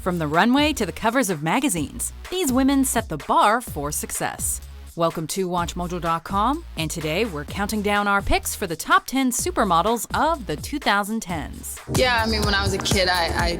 From the runway to the covers of magazines, these women set the bar for success. Welcome to WatchMojo.com, and today we're counting down our picks for the top 10 supermodels of the 2010s. Yeah, I mean, when I was a kid, I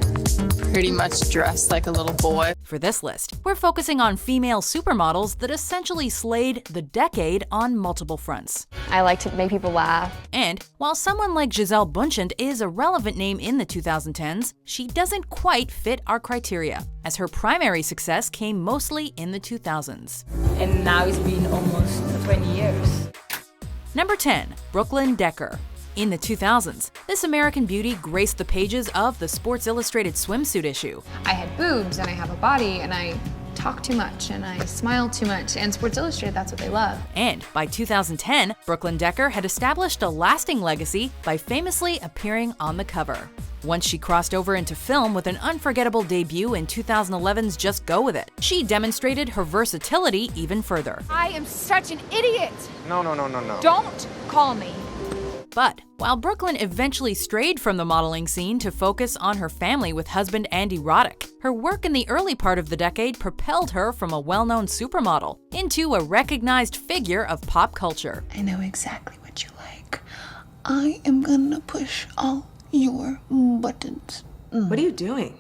pretty much dressed like a little boy. For this list, we're focusing on female supermodels that essentially slayed the decade on multiple fronts. I like to make people laugh. And while someone like Gisele Bündchen is a relevant name in the 2010s, she doesn't quite fit our criteria, as her primary success came mostly in the 2000s. And now it's been almost 20 years. Number 10. Brooklyn Decker. In the 2000s, this American beauty graced the pages of the Sports Illustrated swimsuit issue. I had boobs and I have a body and I talk too much and I smile too much, and Sports Illustrated, that's what they love. And by 2010, Brooklyn Decker had established a lasting legacy by famously appearing on the cover. Once she crossed over into film with an unforgettable debut in 2011's Just Go With It, she demonstrated her versatility even further. I am such an idiot! No. Don't call me. But while Brooklyn eventually strayed from the modeling scene to focus on her family with husband Andy Roddick, her work in the early part of the decade propelled her from a well-known supermodel into a recognized figure of pop culture. I know exactly what you like. I am gonna push all your buttons. What are you doing?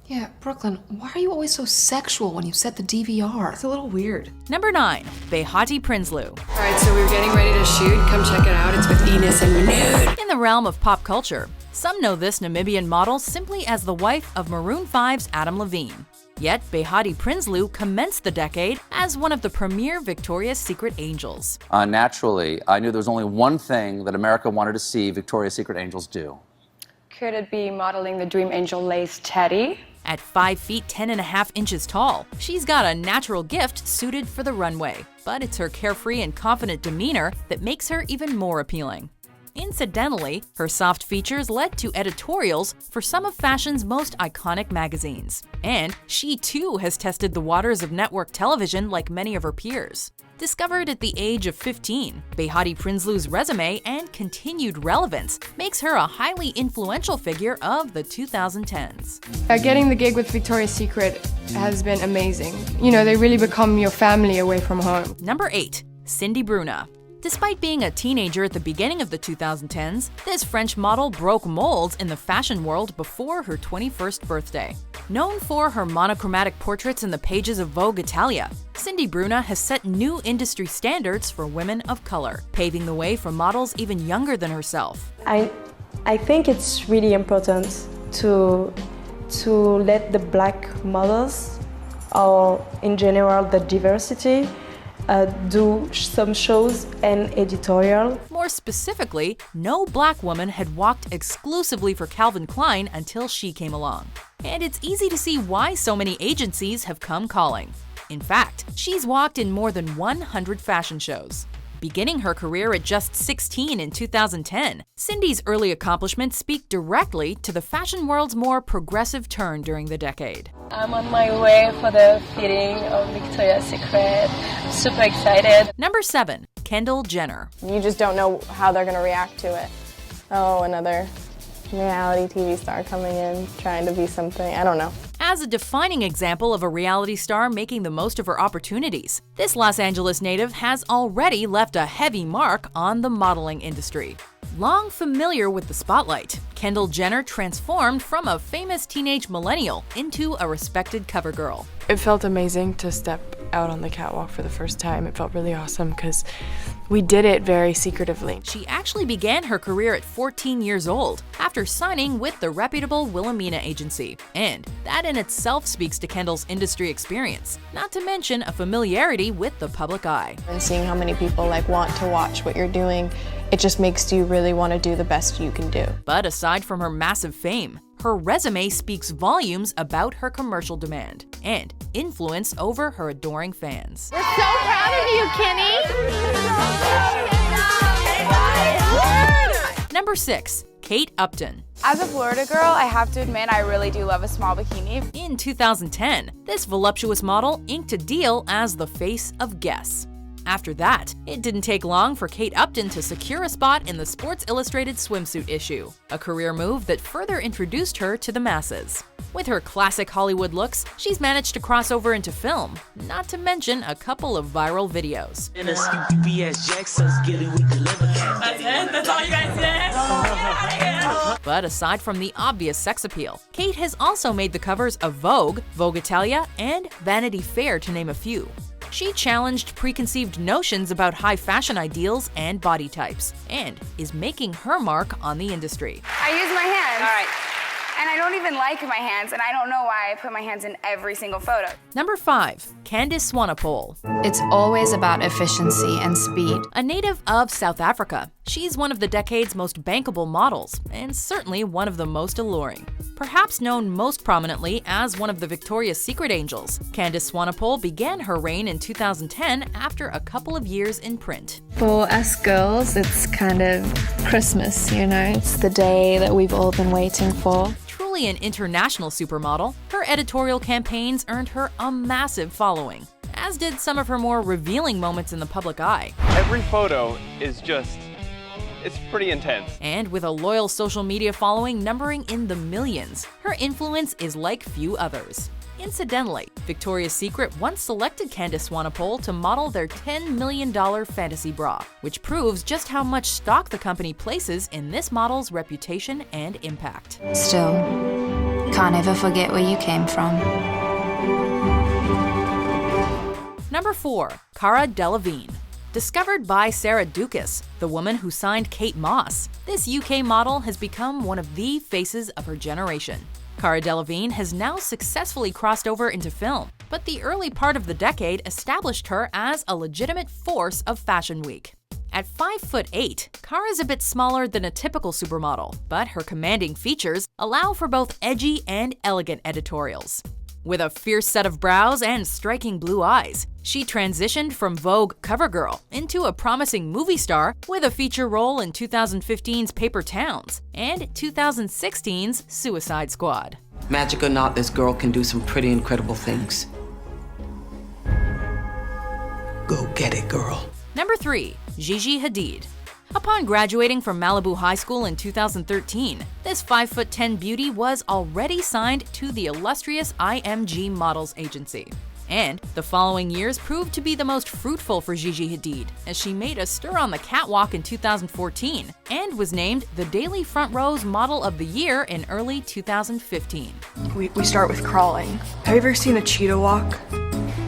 Yeah, Brooklyn, why are you always so sexual when you set the DVR? It's a little weird. Number 9. Behati Prinsloo. All right, so we're getting ready to shoot. Come check it out. It's with Enos and Nude. In the realm of pop culture, some know this Namibian model simply as the wife of Maroon 5's Adam Levine. Yet Behati Prinsloo commenced the decade as one of the premier Victoria's Secret angels. Naturally, I knew there was only one thing that America wanted to see Victoria's Secret angels do. Could it be modeling the Dream Angel lace teddy? At 5 feet 10.5 inches tall, she's got a natural gift suited for the runway, but it's her carefree and confident demeanor that makes her even more appealing. Incidentally, her soft features led to editorials for some of fashion's most iconic magazines. And she too has tested the waters of network television like many of her peers. Discovered at the age of 15, Behati Prinsloo's resume and continued relevance makes her a highly influential figure of the 2010s. Getting the gig with Victoria's Secret has been amazing. You know, they really become your family away from home. Number 8. Cindy Bruna. Despite being a teenager at the beginning of the 2010s, this French model broke molds in the fashion world before her 21st birthday. Known for her monochromatic portraits in the pages of Vogue Italia, Cindy Bruna has set new industry standards for women of color, paving the way for models even younger than herself. I think it's really important to let the black models, or in general the diversity, do some shows and editorial. More specifically, no black woman had walked exclusively for Calvin Klein until she came along. And it's easy to see why so many agencies have come calling. In fact, she's walked in more than 100 fashion shows. Beginning her career at just 16 in 2010, Cindy's early accomplishments speak directly to the fashion world's more progressive turn during the decade. I'm on my way for the fitting of Victoria's Secret. I'm super excited. Number 7. Kendall Jenner. You just don't know how they're going to react to it. Oh, another reality TV star coming in, trying to be something. I don't know. As a defining example of a reality star making the most of her opportunities, this Los Angeles native has already left a heavy mark on the modeling industry. Long familiar with the spotlight, Kendall Jenner transformed from a famous teenage millennial into a respected cover girl. It felt amazing to step out on the catwalk for the first time. It felt really awesome because we did it very secretively. She actually began her career at 14 years old after signing with the reputable Wilhelmina agency. And that in itself speaks to Kendall's industry experience, not to mention a familiarity with the public eye. And seeing how many people want to watch what you're doing, it just makes you really want to do the best you can do. But aside from her massive fame, her resume speaks volumes about her commercial demand and influence over her adoring fans. We're so proud of you, Kenny! Number 6. Kate Upton. As a Florida girl, I have to admit I really do love a small bikini. In 2010, this voluptuous model inked a deal as the face of Guess. After that, it didn't take long for Kate Upton to secure a spot in the Sports Illustrated swimsuit issue, a career move that further introduced her to the masses. With her classic Hollywood looks, she's managed to cross over into film, not to mention a couple of viral videos. That's all you guys get? But aside from the obvious sex appeal, Kate has also made the covers of Vogue, Vogue Italia, and Vanity Fair, to name a few. She challenged preconceived notions about high fashion ideals and body types, and is making her mark on the industry. I use my hands. All right. And I don't even like my hands, and I don't know why I put my hands in every single photo. Number 5. Candice Swanepoel. It's always about efficiency and speed. A native of South Africa, she's one of the decade's most bankable models, and certainly one of the most alluring. Perhaps known most prominently as one of the Victoria's Secret angels, Candice Swanepoel began her reign in 2010 after a couple of years in print. For us girls, it's kind of Christmas, you know? It's the day that we've all been waiting for. Truly an international supermodel, her editorial campaigns earned her a massive following, as did some of her more revealing moments in the public eye. Every photo is just, it's pretty intense. And with a loyal social media following numbering in the millions, her influence is like few others. Incidentally, Victoria's Secret once selected Candice Swanepoel to model their $10 million fantasy bra, which proves just how much stock the company places in this model's reputation and impact. Still, can't ever forget where you came from. Number 4. Cara Delevingne. Discovered by Sarah Dukas, the woman who signed Kate Moss, this UK model has become one of the faces of her generation. Cara Delevingne has now successfully crossed over into film, but the early part of the decade established her as a legitimate force of Fashion Week. At 5'8", Cara's a bit smaller than a typical supermodel, but her commanding features allow for both edgy and elegant editorials. With a fierce set of brows and striking blue eyes, she transitioned from Vogue cover girl into a promising movie star with a feature role in 2015's Paper Towns and 2016's Suicide Squad. Magic or not, this girl can do some pretty incredible things. Go get it, girl. Number 3. Gigi Hadid. Upon graduating from Malibu High School in 2013, this 5'10" beauty was already signed to the illustrious IMG Models Agency. And the following years proved to be the most fruitful for Gigi Hadid, as she made a stir on the catwalk in 2014 and was named the Daily Front Row's Model of the Year in early 2015. We start with crawling. Have you ever seen a cheetah walk?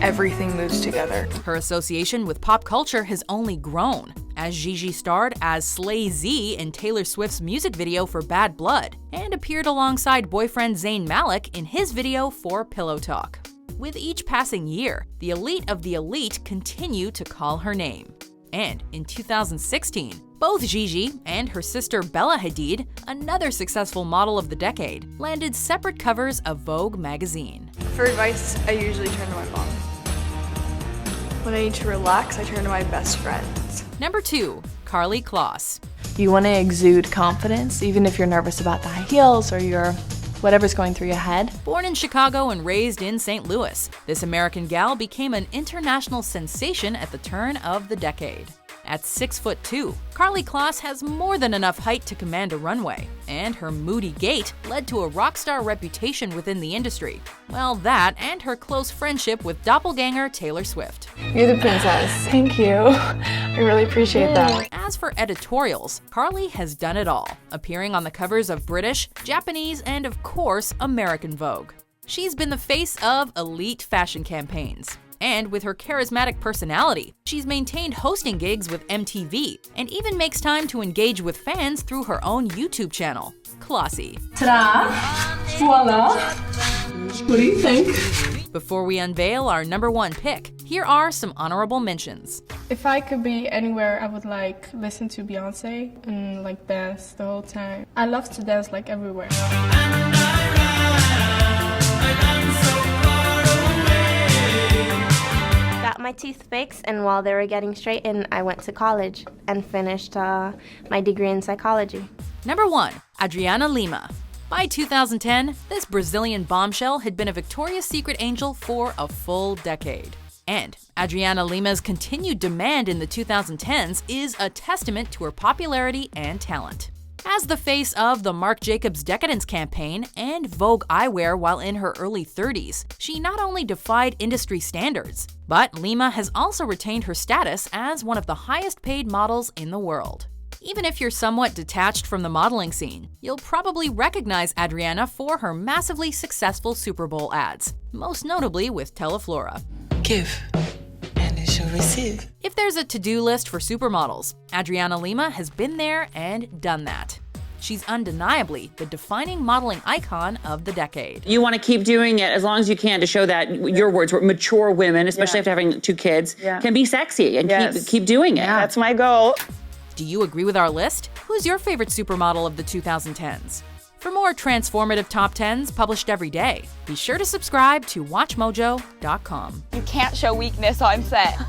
Everything moves together. Her association with pop culture has only grown, as Gigi starred as Slay Z in Taylor Swift's music video for Bad Blood and appeared alongside boyfriend Zayn Malik in his video for Pillow Talk. With each passing year, the elite of the elite continue to call her name. And in 2016, both Gigi and her sister Bella Hadid, another successful model of the decade, landed separate covers of Vogue magazine. For advice, I usually turn to my mom. When I need to relax, I turn to my best friends. Number 2. Karlie Kloss. You want to exude confidence, even if you're nervous about the high heels or whatever's going through your head. Born in Chicago and raised in St. Louis, this American gal became an international sensation at the turn of the decade. At 6'2", Karlie Kloss has more than enough height to command a runway, and her moody gait led to a rock star reputation within the industry. Well, that and her close friendship with doppelganger Taylor Swift. You're the princess. Thank you. I really appreciate that. As for editorials, Karlie has done it all, appearing on the covers of British, Japanese, and of course, American Vogue. She's been the face of elite fashion campaigns. And with her charismatic personality, she's maintained hosting gigs with MTV and even makes time to engage with fans through her own YouTube channel, Klossy. Ta-da! Voila! What do you think? Before we unveil our number 1 pick, here are some honorable mentions. If I could be anywhere, I would listen to Beyonce and dance the whole time. I love to dance everywhere. Got my teeth fixed, and while they were getting straightened, I went to college and finished my degree in psychology. Number 1. Adriana Lima. By 2010, this Brazilian bombshell had been a Victoria's Secret angel for a full decade. And Adriana Lima's continued demand in the 2010s is a testament to her popularity and talent. As the face of the Marc Jacobs Decadence campaign and Vogue eyewear while in her early 30s, she not only defied industry standards, but Lima has also retained her status as one of the highest-paid models in the world. Even if you're somewhat detached from the modeling scene, you'll probably recognize Adriana for her massively successful Super Bowl ads, most notably with Teleflora. Give, and you shall receive. If there's a to-do list for supermodels, Adriana Lima has been there and done that. She's undeniably the defining modeling icon of the decade. You want to keep doing it as long as you can to show that, your words were, mature women, especially after having 2 kids, can be sexy and keep doing it. That's my goal. Do you agree with our list? Who's your favorite supermodel of the 2010s? For more transformative top 10s published every day, be sure to subscribe to WatchMojo.com. You can't show weakness on set.